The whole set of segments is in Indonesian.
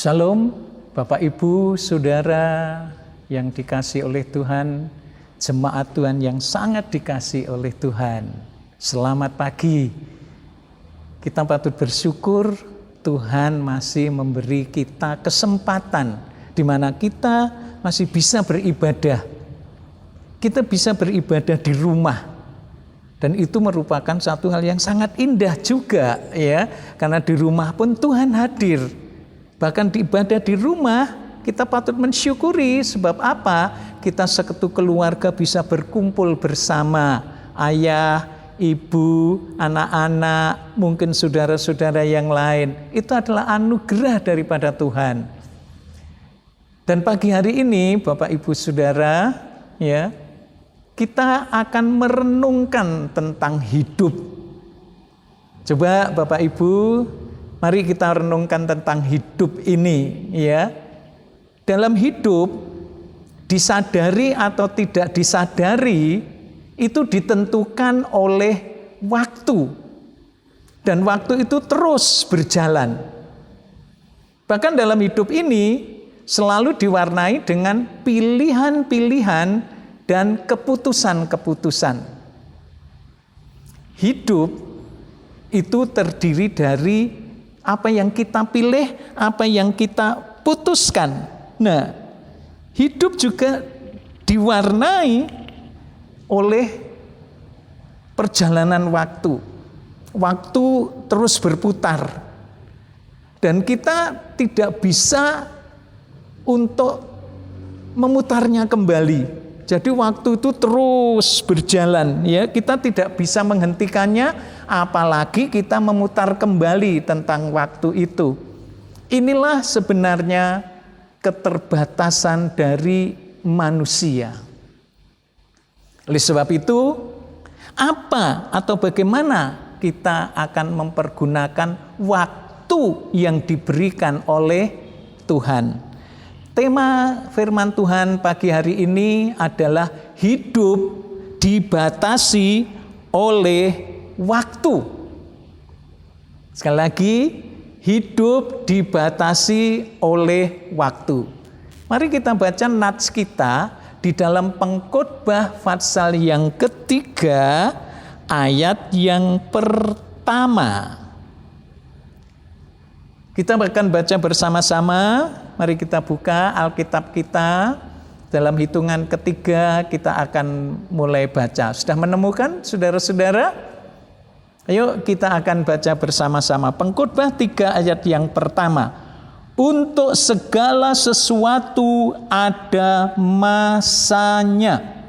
Shalom, Bapak Ibu, Saudara yang dikasihi oleh Tuhan, jemaat Tuhan yang sangat dikasihi oleh Tuhan. Selamat pagi. Kita patut bersyukur Tuhan masih memberi kita kesempatan di mana kita masih bisa beribadah. Kita bisa beribadah di rumah. Dan itu merupakan satu hal yang sangat indah juga ya, karena di rumah pun Tuhan hadir. Bahkan di ibadah di rumah kita patut mensyukuri, sebab apa? Kita seketu keluarga bisa berkumpul bersama ayah, ibu, anak-anak, mungkin saudara-saudara yang lain. Itu adalah anugerah daripada Tuhan. Dan pagi hari ini Bapak Ibu Saudara ya, kita akan merenungkan tentang hidup. Coba Bapak Ibu, mari kita renungkan tentang hidup ini ya. Dalam hidup, disadari atau tidak disadari, itu ditentukan oleh waktu. Dan waktu itu terus berjalan. Bahkan dalam hidup ini selalu diwarnai dengan pilihan-pilihan dan keputusan-keputusan. Hidup itu terdiri dari apa yang kita pilih, apa yang kita putuskan. Nah, hidup juga diwarnai oleh perjalanan waktu. Waktu terus berputar. Dan kita tidak bisa untuk memutarnya kembali. Jadi waktu itu terus berjalan ya, kita tidak bisa menghentikannya, apalagi kita memutar kembali tentang waktu itu. Inilah sebenarnya keterbatasan dari manusia. Oleh sebab itu, apa atau bagaimana kita akan mempergunakan waktu yang diberikan oleh Tuhan? Tema firman Tuhan pagi hari ini adalah hidup dibatasi oleh waktu. Sekali lagi, hidup dibatasi oleh waktu. Mari kita baca nats kita di dalam Pengkhotbah pasal yang ketiga, ayat yang pertama. Kita akan baca bersama-sama. Mari kita buka Alkitab kita. Dalam hitungan ketiga kita akan mulai baca. Sudah menemukan saudara-saudara? Ayo kita akan baca bersama-sama. Pengkhotbah 3 ayat yang pertama. Untuk segala sesuatu ada masanya.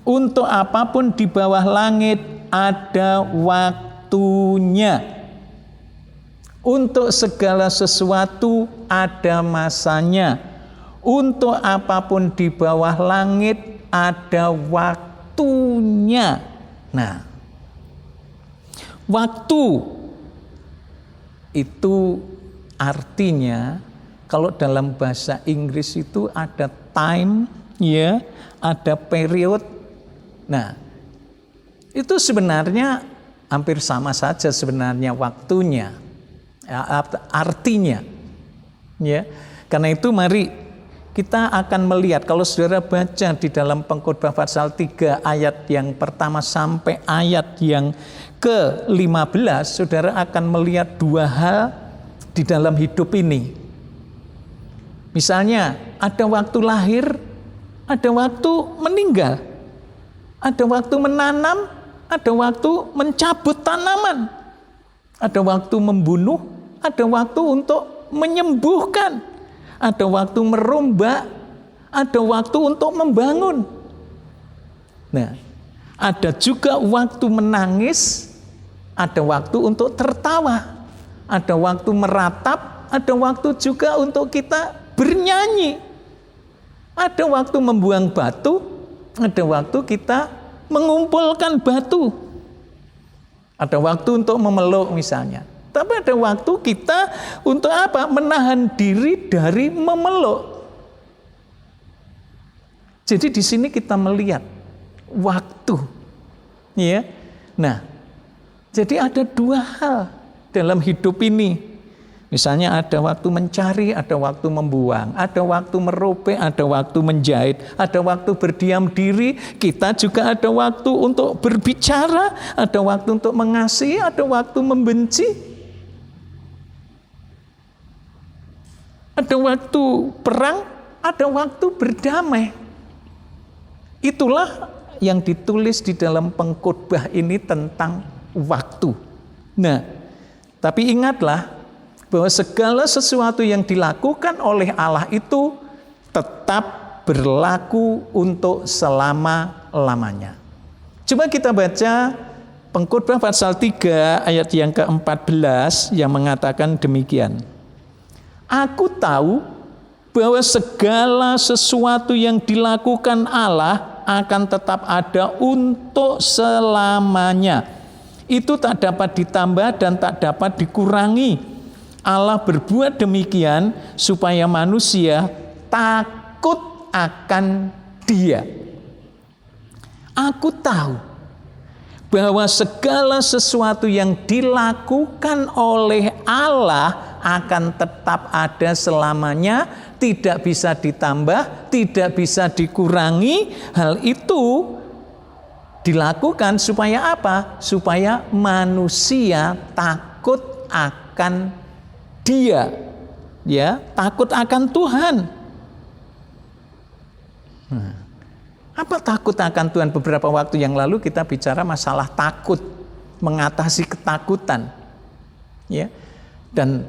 Untuk apapun di bawah langit ada waktunya. Untuk segala sesuatu ada masanya. Untuk apapun di bawah langit ada waktunya. Nah, waktu itu artinya kalau dalam bahasa Inggris itu ada time, ya, ada period. Nah, itu sebenarnya hampir sama saja sebenarnya waktunya. Artinya ya, karena itu mari kita akan melihat, kalau saudara baca di dalam Pengkhotbah pasal 3 ayat yang pertama sampai ayat yang ke-15, saudara akan melihat dua hal di dalam hidup ini. Misalnya ada waktu lahir, ada waktu meninggal, ada waktu menanam, ada waktu mencabut tanaman, ada waktu membunuh, ada waktu untuk menyembuhkan, ada waktu merombak, ada waktu untuk membangun. Nah, ada juga waktu menangis, ada waktu untuk tertawa, ada waktu meratap, ada waktu juga untuk kita bernyanyi, ada waktu membuang batu, ada waktu kita mengumpulkan batu. Ada waktu untuk memeluk misalnya. Tapi ada waktu kita untuk apa? Menahan diri dari memeluk. Jadi di sini kita melihat waktu. Ya. Nah, jadi ada dua hal dalam hidup ini. Misalnya ada waktu mencari, ada waktu membuang, ada waktu merobek, ada waktu menjahit, ada waktu berdiam diri. Kita juga ada waktu untuk berbicara, ada waktu untuk mengasihi, ada waktu membenci. Ada waktu perang, ada waktu berdamai. Itulah yang ditulis di dalam pengkhotbah ini tentang waktu. Nah, tapi ingatlah bahwa segala sesuatu yang dilakukan oleh Allah itu tetap berlaku untuk selama-lamanya. Coba kita baca Pengkhotbah pasal 3 ayat yang ke-14 yang mengatakan demikian. Aku tahu bahwa segala sesuatu yang dilakukan Allah akan tetap ada untuk selamanya. Itu tak dapat ditambah dan tak dapat dikurangi. Allah berbuat demikian supaya manusia takut akan Dia. Aku tahu bahwa segala sesuatu yang dilakukan oleh Allah akan tetap ada selamanya, tidak bisa ditambah, tidak bisa dikurangi. Hal itu dilakukan supaya apa? Supaya manusia takut akan Dia, ya, takut akan Tuhan. Apa takut akan Tuhan? Beberapa waktu yang lalu kita bicara masalah takut, mengatasi ketakutan, ya. Dan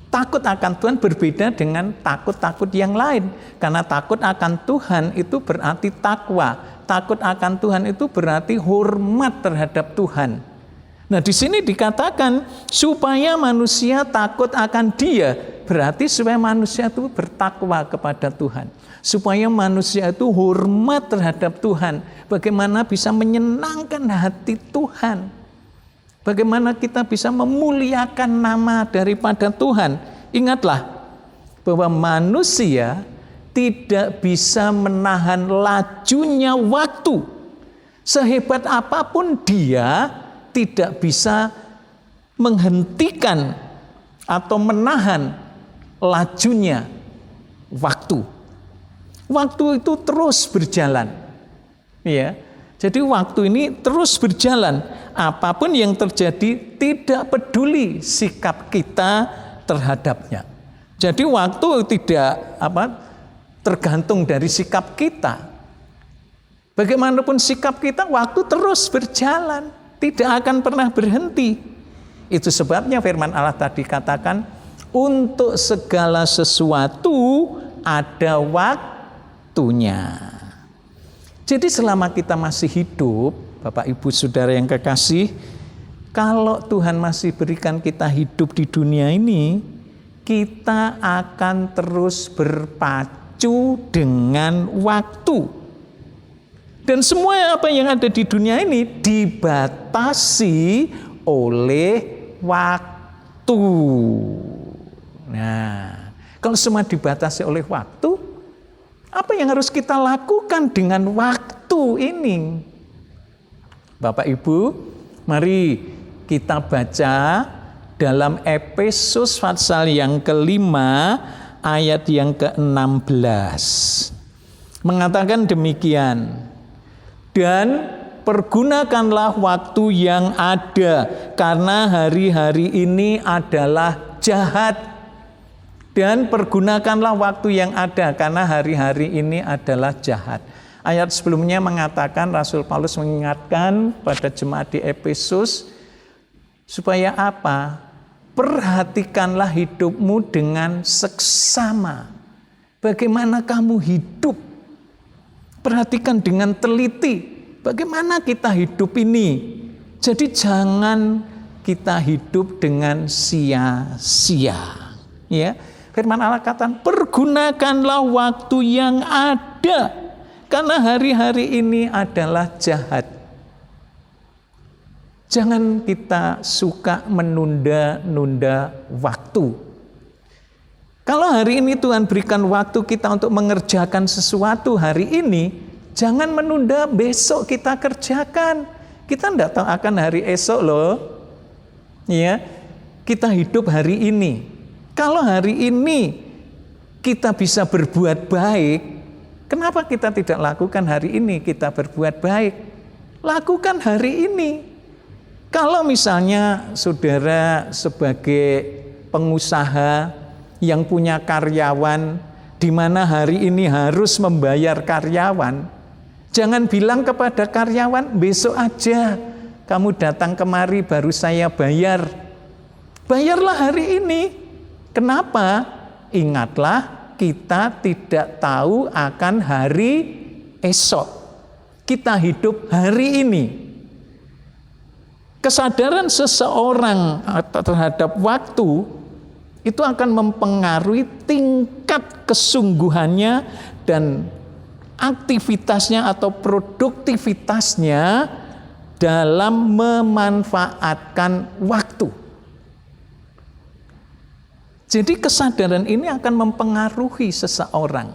takut akan Tuhan berbeda dengan takut-takut yang lain. Karena takut akan Tuhan itu berarti takwa. Takut akan Tuhan itu berarti hormat terhadap Tuhan. Nah, di sini dikatakan supaya manusia takut akan Dia, berarti supaya manusia itu bertakwa kepada Tuhan. Supaya manusia itu hormat terhadap Tuhan. Bagaimana bisa menyenangkan hati Tuhan. Bagaimana kita bisa memuliakan nama daripada Tuhan. Ingatlah bahwa manusia tidak bisa menahan lajunya waktu. Sehebat apapun dia tidak bisa menghentikan atau menahan lajunya waktu. Waktu itu terus berjalan, ya. Jadi waktu ini terus berjalan. Apapun yang terjadi, tidak peduli sikap kita terhadapnya. Jadi waktu tidak tergantung dari sikap kita. Bagaimanapun sikap kita, waktu terus berjalan. Tidak akan pernah berhenti. Itu sebabnya firman Allah tadi katakan, untuk segala sesuatu ada waktunya. Jadi selama kita masih hidup, Bapak Ibu Saudara yang kekasih, kalau Tuhan masih berikan kita hidup di dunia ini, kita akan terus berpacu dengan waktu. Dan semua apa yang ada di dunia ini dibatasi oleh waktu. Nah, kalau semua dibatasi oleh waktu, apa yang harus kita lakukan dengan waktu ini? Bapak Ibu, mari kita baca dalam Efesus pasal yang ke-5 ayat yang ke-16. Mengatakan demikian. Dan pergunakanlah waktu yang ada, karena hari-hari ini adalah jahat. Dan pergunakanlah waktu yang ada, karena hari-hari ini adalah jahat. Ayat sebelumnya mengatakan, Rasul Paulus mengingatkan pada jemaat di Efesus, supaya apa? Perhatikanlah hidupmu dengan seksama. Bagaimana kamu hidup? Perhatikan dengan teliti bagaimana kita hidup ini. Jadi jangan kita hidup dengan sia-sia. Ya, firman Allah katakan, pergunakanlah waktu yang ada, karena hari-hari ini adalah jahat. Jangan kita suka menunda-nunda waktu. Kalau hari ini Tuhan berikan waktu kita untuk mengerjakan sesuatu hari ini, jangan menunda besok kita kerjakan. Kita tidak tahu akan hari esok loh. Ya. kita hidup hari ini. Kalau hari ini kita bisa berbuat baik, kenapa kita tidak lakukan hari ini kita berbuat baik? Lakukan hari ini. Kalau misalnya saudara sebagai pengusaha yang punya karyawan, di mana hari ini harus membayar karyawan, jangan bilang kepada karyawan, besok aja kamu datang kemari baru saya bayar. Bayarlah hari ini. Kenapa? Ingatlah, kita tidak tahu akan hari esok. Kita hidup hari ini. Kesadaran seseorang terhadap waktu itu akan mempengaruhi tingkat kesungguhannya dan aktivitasnya atau produktivitasnya dalam memanfaatkan waktu. Jadi kesadaran ini akan mempengaruhi seseorang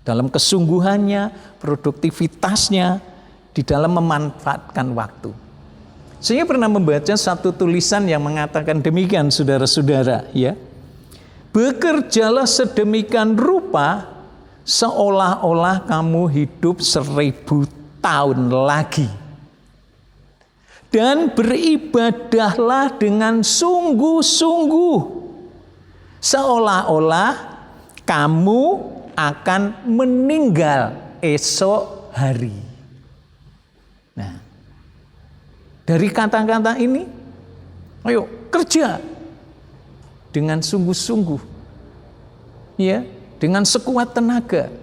dalam kesungguhannya, produktivitasnya di dalam memanfaatkan waktu. Saya pernah membaca satu tulisan yang mengatakan demikian, saudara-saudara, ya. Bekerjalah sedemikian rupa seolah-olah kamu hidup 1000 tahun lagi. Dan beribadahlah dengan sungguh-sungguh seolah-olah kamu akan meninggal esok hari. Nah, dari kata-kata ini, ayo kerja dengan sungguh-sungguh, ya, dengan sekuat tenaga,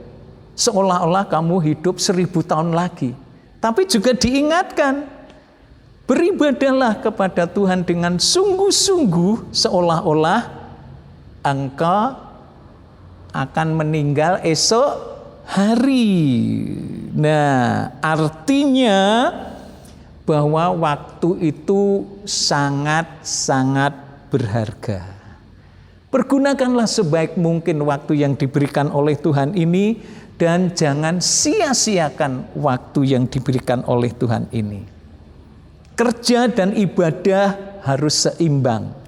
seolah-olah kamu hidup 1000 tahun lagi. Tapi juga diingatkan, beribadahlah kepada Tuhan dengan sungguh-sungguh, seolah-olah engkau akan meninggal esok hari. Nah, artinya bahwa waktu itu sangat-sangat berharga. Pergunakanlah sebaik mungkin waktu yang diberikan oleh Tuhan ini dan jangan sia-siakan waktu yang diberikan oleh Tuhan ini. Kerja dan ibadah harus seimbang.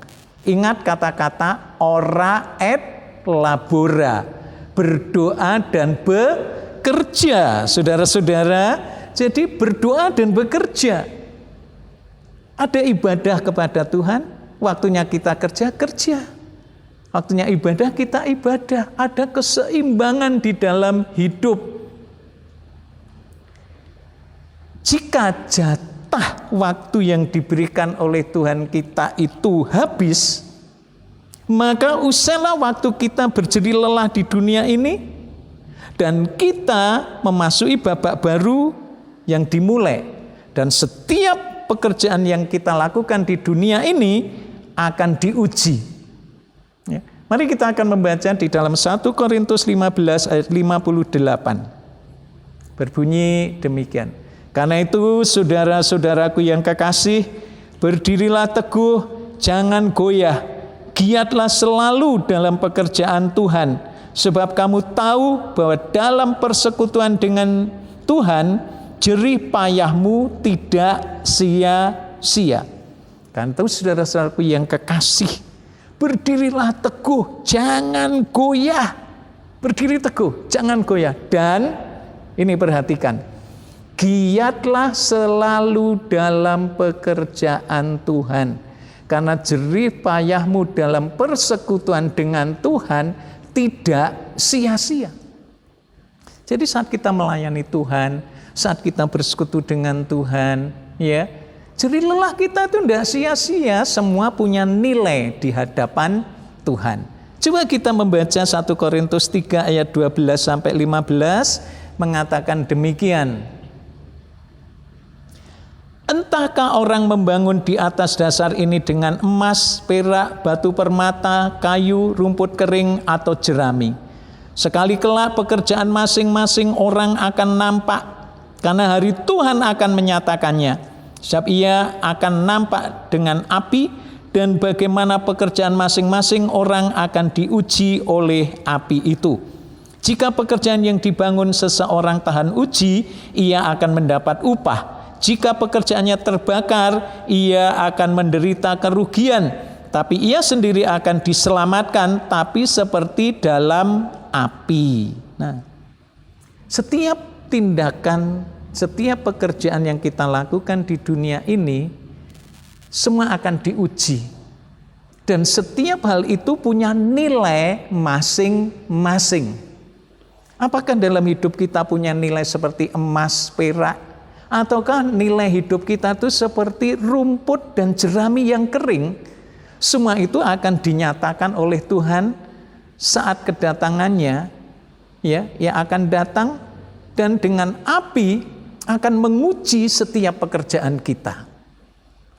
Ingat kata-kata ora et labora, berdoa dan bekerja, saudara-saudara. Jadi berdoa dan bekerja. Ada ibadah kepada Tuhan, waktunya kita kerja. Waktunya ibadah, kita ibadah. Ada keseimbangan di dalam hidup. Jika jatah waktu yang diberikan oleh Tuhan kita itu habis, maka usahlah waktu kita berjeri lelah di dunia ini dan kita memasuki babak baru yang dimulai. Dan setiap pekerjaan yang kita lakukan di dunia ini akan diuji. Ya. Mari kita akan membaca di dalam 1 Korintus 15 ayat 58. Berbunyi demikian. Karena itu saudara-saudaraku yang kekasih, berdirilah teguh, jangan goyah. Giatlah selalu dalam pekerjaan Tuhan. Sebab kamu tahu bahwa dalam persekutuan dengan Tuhan, jerih payahmu tidak sia-sia. Kan itu saudara-saudaraku yang kekasih, berdirilah teguh, jangan goyah. Berdiri teguh, jangan goyah. Dan ini perhatikan, giatlah selalu dalam pekerjaan Tuhan. Karena jerih payahmu dalam persekutuan dengan Tuhan tidak sia-sia. Jadi saat kita melayani Tuhan, saat kita bersekutu dengan Tuhan, ya, jerih lelah kita itu tidak sia-sia, semua punya nilai di hadapan Tuhan. Coba kita membaca 1 Korintus 3 ayat 12 sampai 15 mengatakan demikian. Entahkah orang membangun di atas dasar ini dengan emas, perak, batu permata, kayu, rumput kering, atau jerami. Sekali kelak pekerjaan masing-masing orang akan nampak, karena hari Tuhan akan menyatakannya. Sebab ia akan nampak dengan api, dan bagaimana pekerjaan masing-masing orang akan diuji oleh api itu. Jika pekerjaan yang dibangun seseorang tahan uji, ia akan mendapat upah. Jika pekerjaannya terbakar, ia akan menderita kerugian. tapi ia sendiri akan diselamatkan, tapi seperti dalam api. Nah, setiap tindakan, setiap pekerjaan yang kita lakukan di dunia ini, semua akan diuji. Dan setiap hal itu punya nilai masing-masing. Apakah dalam hidup kita punya nilai seperti emas, perak, ataukah nilai hidup kita itu seperti rumput dan jerami yang kering? Semua itu akan dinyatakan oleh Tuhan saat kedatangannya, ya, yang akan datang, dan dengan api akan menguji setiap pekerjaan kita.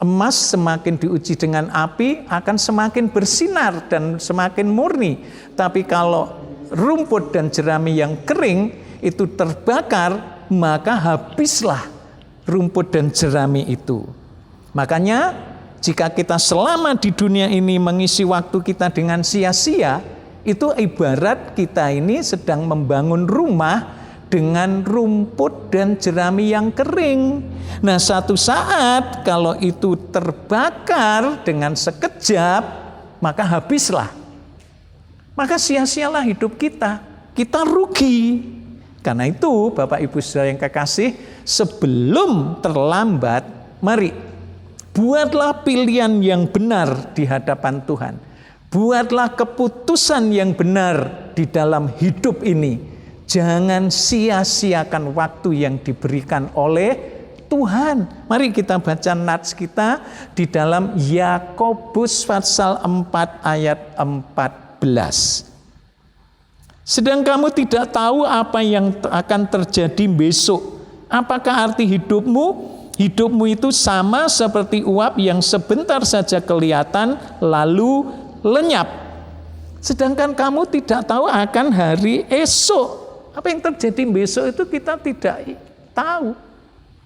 Emas semakin diuji dengan api akan semakin bersinar dan semakin murni. Tapi kalau rumput dan jerami yang kering itu terbakar, maka habislah rumput dan jerami itu. Makanya jika kita selama di dunia ini mengisi waktu kita dengan sia-sia, itu ibarat kita ini sedang membangun rumah dengan rumput dan jerami yang kering. Nah, satu saat kalau itu terbakar dengan sekejap, maka habislah. Maka sia-sialah hidup kita. Kita rugi. Karena itu, Bapak Ibu Saudara yang kekasih, sebelum terlambat, mari buatlah pilihan yang benar di hadapan Tuhan. Buatlah keputusan yang benar di dalam hidup ini. Jangan sia-siakan waktu yang diberikan oleh Tuhan. Mari kita baca nats kita di dalam Yakobus pasal 4 ayat 14. Sedang kamu tidak tahu apa yang akan terjadi besok. Apakah arti hidupmu? Hidupmu itu sama seperti uap yang sebentar saja kelihatan lalu lenyap. Sedangkan kamu tidak tahu akan hari esok. Apa yang terjadi besok itu kita tidak tahu.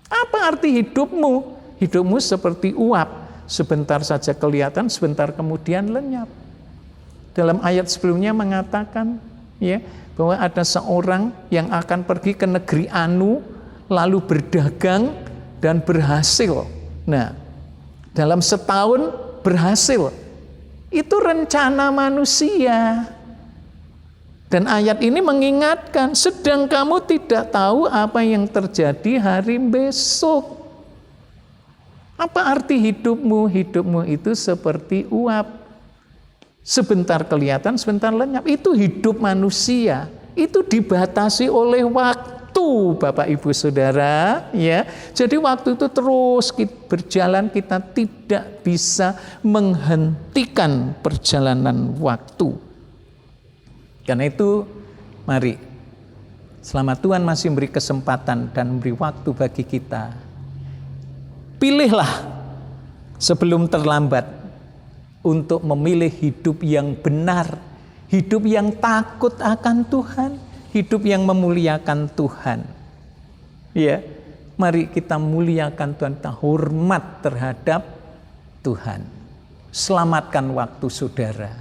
Apa arti hidupmu? Hidupmu seperti uap, sebentar saja kelihatan, sebentar kemudian lenyap. Dalam ayat sebelumnya mengatakan, ya, bahwa ada seorang yang akan pergi ke negeri Anu, lalu berdagang dan berhasil. Nah, dalam setahun berhasil. Itu rencana manusia. Dan ayat ini mengingatkan, sedang kamu tidak tahu apa yang terjadi hari besok. Apa arti hidupmu? Hidupmu itu seperti uap. Sebentar kelihatan, sebentar lenyap. Itu hidup manusia. Itu dibatasi oleh waktu. Bapak Ibu Saudara, ya. Jadi waktu itu terus berjalan, kita tidak bisa menghentikan perjalanan waktu. Karena itu, mari, selama Tuhan masih memberi kesempatan dan memberi waktu bagi kita, pilihlah sebelum terlambat untuk memilih hidup yang benar, hidup yang takut akan Tuhan, hidup yang memuliakan Tuhan. Ya, mari kita muliakan Tuhan, kita hormat terhadap Tuhan. Selamatkan waktu saudara,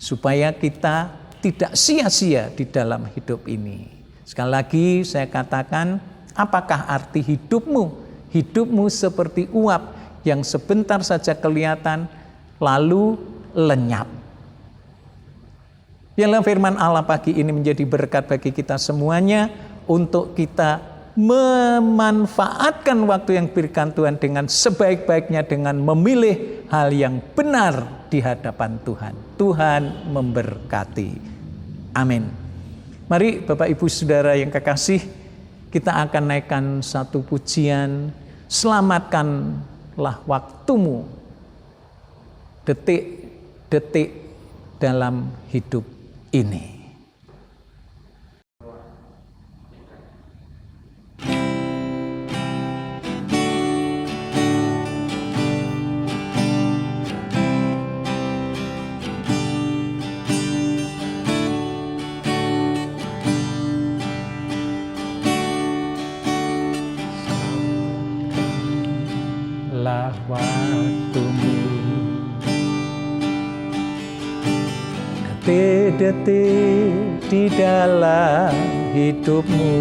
supaya kita tidak sia-sia di dalam hidup ini. Sekali lagi saya katakan, apakah arti hidupmu? Hidupmu seperti uap yang sebentar saja kelihatan, lalu lenyap. Biarlah firman Allah pagi ini menjadi berkat bagi kita semuanya, untuk kita memanfaatkan waktu yang diberikan Tuhan dengan sebaik-baiknya, dengan memilih hal yang benar di hadapan Tuhan. Tuhan memberkati. Amin. Mari Bapak Ibu Saudara yang kekasih, kita akan naikkan satu pujian, selamatkanlah waktumu, detik-detik dalam hidup ini. Lah waktumu, detik-detik di dalam hidupmu,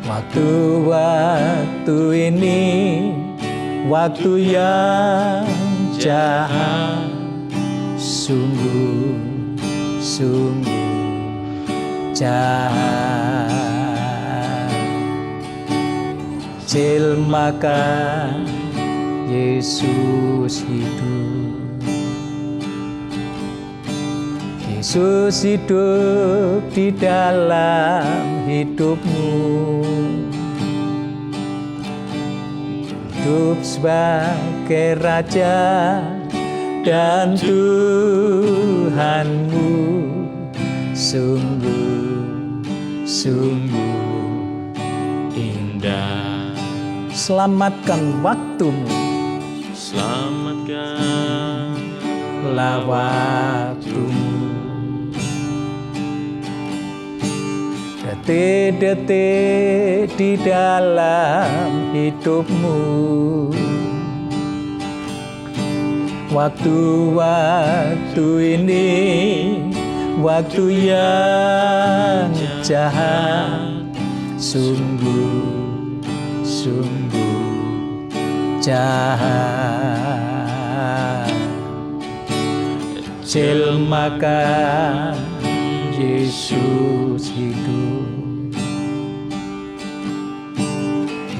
waktu-waktu ini waktu yang jahat, sungguh jahat. Jelmakan Yesus hidup, Yesus hidup di dalam hidupmu, hidup sebagai Raja dan Tuhanmu, sungguh indah. Selamatkan waktumu, selamatkanlah waktumu, detik-detik di dalam hidupmu, waktu-waktu ini, waktu yang jahat, sungguh jahat. Jelmakan Yesus hidup,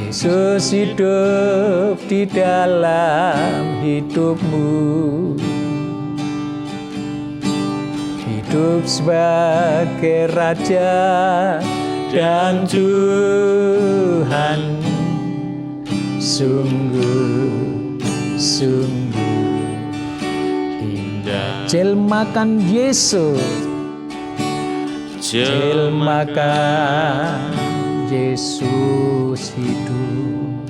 Yesus hidup di dalam hidupmu, hidup sebagai Raja dan Tuhan, sungguh indah. Jelmakan Yesus, jelmakan Yesus hidup,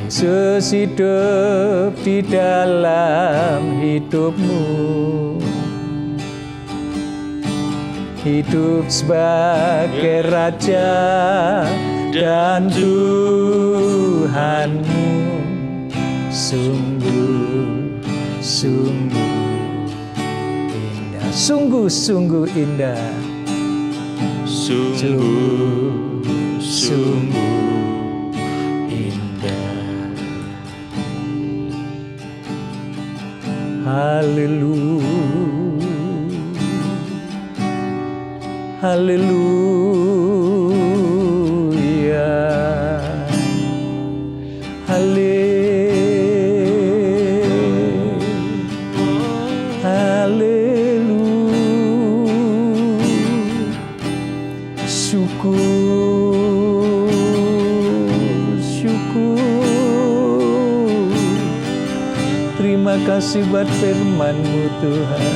Yesus hidup di dalam hidupmu, hidup sebagai Raja dan Tuhanmu, sungguh indah, sungguh indah, sungguh indah. Haleluya, haleluya, haleluya. Syukur, terima kasih buat firman-Mu Tuhan,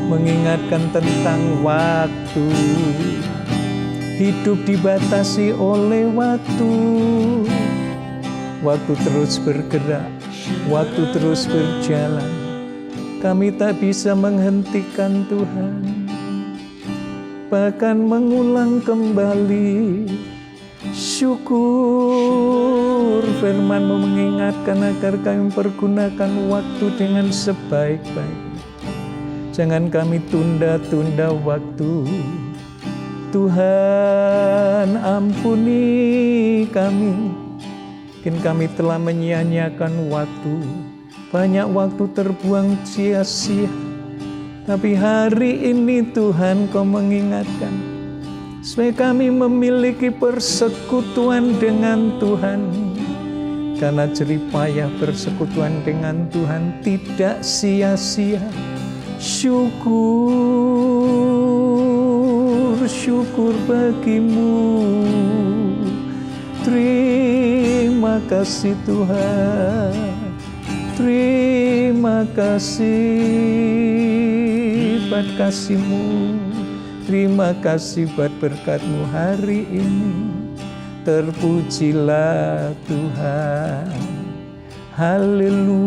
mengingatkan tentang waktu. Hidup dibatasi oleh waktu. Waktu terus bergerak, waktu terus berjalan. Kami tak bisa menghentikan Tuhan, bahkan mengulang kembali. Syukur firman-Mu mengingatkan agar kami pergunakan waktu dengan sebaik-baiknya. Jangan kami tunda-tunda waktu. Tuhan, ampuni kami. Mungkin kami telah menyia-nyiakan waktu. Banyak waktu terbuang sia-sia. Tapi hari ini Tuhan, Kau mengingatkan supaya kami memiliki persekutuan dengan Tuhan. Karena jerih payah persekutuan dengan Tuhan tidak sia-sia. Syukur bagimu. Terima kasih Tuhan, terima kasih buat kasih-Mu, terima kasih buat berkat-Mu hari ini. Terpujilah Tuhan, haleluya.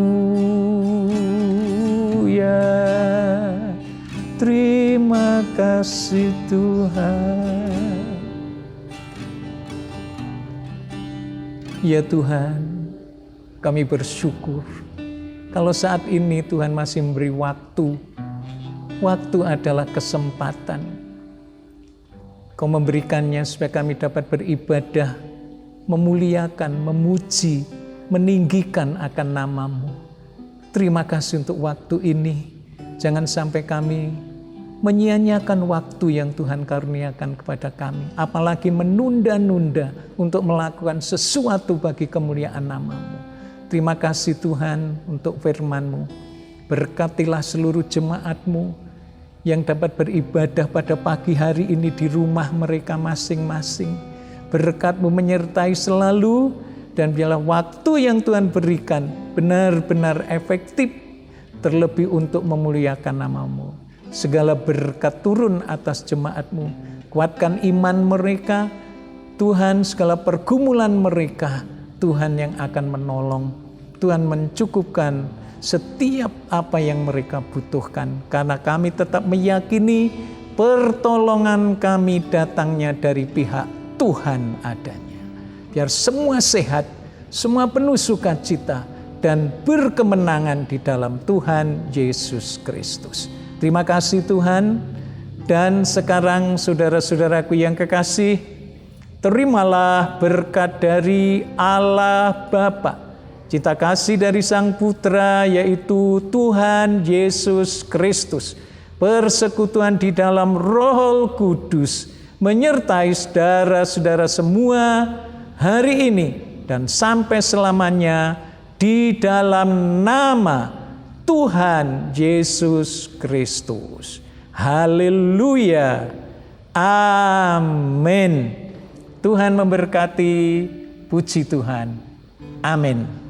Terima kasih Tuhan. Ya Tuhan, kami bersyukur kalau saat ini Tuhan masih memberi waktu. Waktu adalah kesempatan. Kau memberikannya supaya kami dapat beribadah, memuliakan, memuji, meninggikan akan nama-Mu. Terima kasih untuk waktu ini. Jangan sampai kami menyia-nyiakan waktu yang Tuhan karuniakan kepada kami. Apalagi menunda-nunda untuk melakukan sesuatu bagi kemuliaan nama-Mu. Terima kasih Tuhan untuk firman-Mu. Berkatilah seluruh jemaat-Mu yang dapat beribadah pada pagi hari ini di rumah mereka masing-masing. Berkat-Mu menyertai selalu, dan biarlah waktu yang Tuhan berikan benar-benar efektif, terlebih untuk memuliakan nama-Mu. Segala berkat turun atas jemaat-Mu. Kuatkan iman mereka, Tuhan, segala pergumulan mereka, Tuhan yang akan menolong. Tuhan mencukupkan setiap apa yang mereka butuhkan. Karena kami tetap meyakini pertolongan kami datangnya dari pihak Tuhan adanya. Biar semua sehat, semua penuh sukacita, dan berkemenangan di dalam Tuhan Yesus Kristus. Terima kasih Tuhan. Dan sekarang saudara-saudaraku yang kekasih, terimalah berkat dari Allah Bapa, cita kasih dari Sang Putra yaitu Tuhan Yesus Kristus, persekutuan di dalam Roh Kudus, menyertai saudara-saudara semua hari ini dan sampai selamanya di dalam nama Tuhan Yesus Kristus. Haleluya. Amin. Tuhan memberkati. Puji Tuhan. Amin.